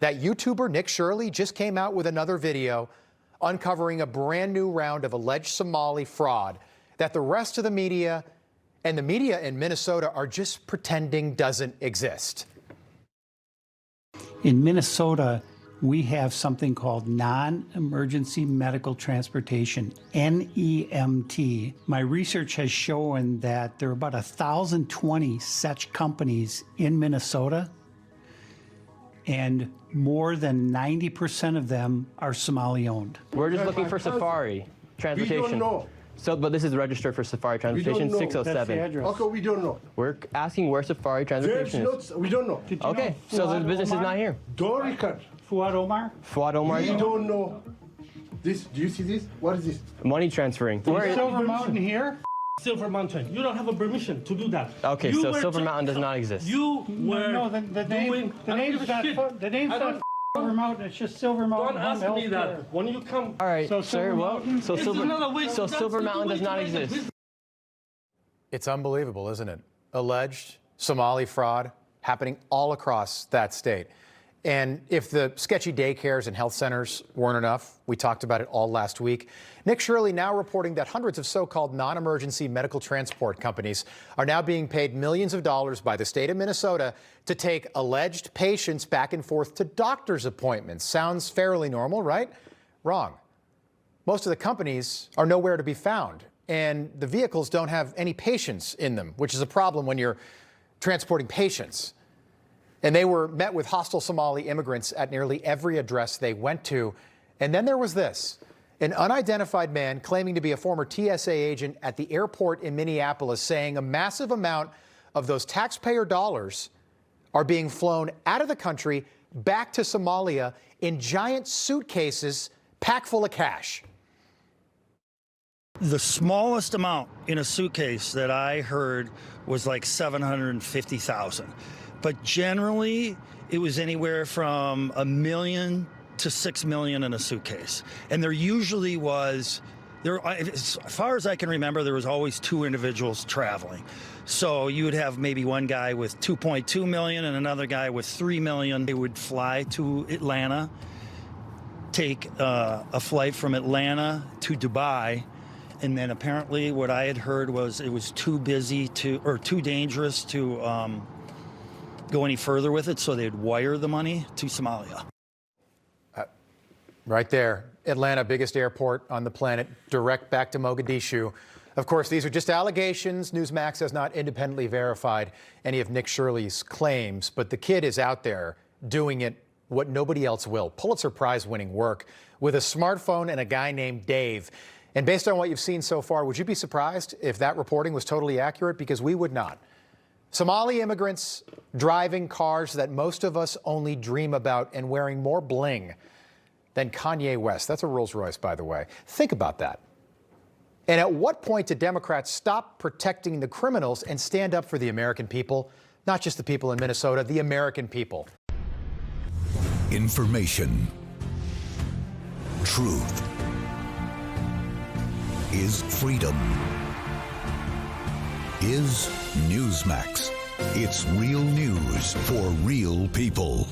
that YouTuber Nick Shirley just came out with another video uncovering a brand new round of alleged Somali fraud that the rest of the media and the media in Minnesota are just pretending doesn't exist. In Minnesota, we have something called non-emergency medical transportation, NEMT. My research has shown that there are about 1,020 such companies in Minnesota, and more than 90% of them are Somali-owned. We're just looking for Safari transportation. We don't know. So, but this is registered for Safari transportation, 607. That's the address. Okay, we don't know. We're asking where Safari transportation is. We don't know. Okay, so the business is not here. Don't record. Fuad Omar? Fuad Omar? We don't know. This, do you see this? What is this? Money transferring. Where is Silver Mountain here? Silver Mountain. You don't have a permission to do that. Okay, You so were Silver Mountain does not exist. You were No, the name's not Silver Mountain. It's just Silver Mountain. Don't ask me that. When you come. All right, So sir. Silver Well, Mountain- so It's Silver, another way- so that's Silver the Mountain way does to not make the exist. It's unbelievable, isn't it? Alleged Somali fraud happening all across that state. And if the sketchy daycares and health centers weren't enough, we talked about it all last week. Nick Shirley now reporting that hundreds of so-called non-emergency medical transport companies are now being paid millions of dollars by the state of Minnesota to take alleged patients back and forth to doctor's appointments. Sounds fairly normal, right? Wrong. Most of the companies are nowhere to be found, and the vehicles don't have any patients in them, which is a problem when you're transporting patients. And they were met with hostile Somali immigrants at nearly every address they went to. And then there was this, an unidentified man claiming to be a former TSA agent at the airport in Minneapolis, saying a massive amount of those taxpayer dollars are being flown out of the country back to Somalia in giant suitcases packed full of cash. The smallest amount in a suitcase that I heard was like $750,000. But generally, it was anywhere from $1 million to $6 million in a suitcase. And there usually was, as far as I can remember, there was always two individuals traveling. So you would have maybe one guy with 2.2 million and another guy with 3 million. They would fly to Atlanta, take a flight from Atlanta to Dubai. And then apparently what I had heard was it was too busy to, or too dangerous to go any further with it, so they'd wire the money to Somalia. Right there, Atlanta, biggest airport on the planet, direct back to Mogadishu. Of course, these are just allegations. Newsmax has not independently verified any of Nick Shirley's claims, but the kid is out there doing it what nobody else will. Pulitzer Prize-winning work with a smartphone and a guy named Dave. And based on what you've seen so far, would you be surprised if that reporting was totally accurate? Because we would not. Somali immigrants driving cars that most of us only dream about and wearing more bling than Kanye West. That's a Rolls Royce, by the way. Think about that. And at what point do Democrats stop protecting the criminals and stand up for the American people? Not just the people in Minnesota, the American people. Information. Truth. Is freedom. Is Newsmax. It's real news for real people.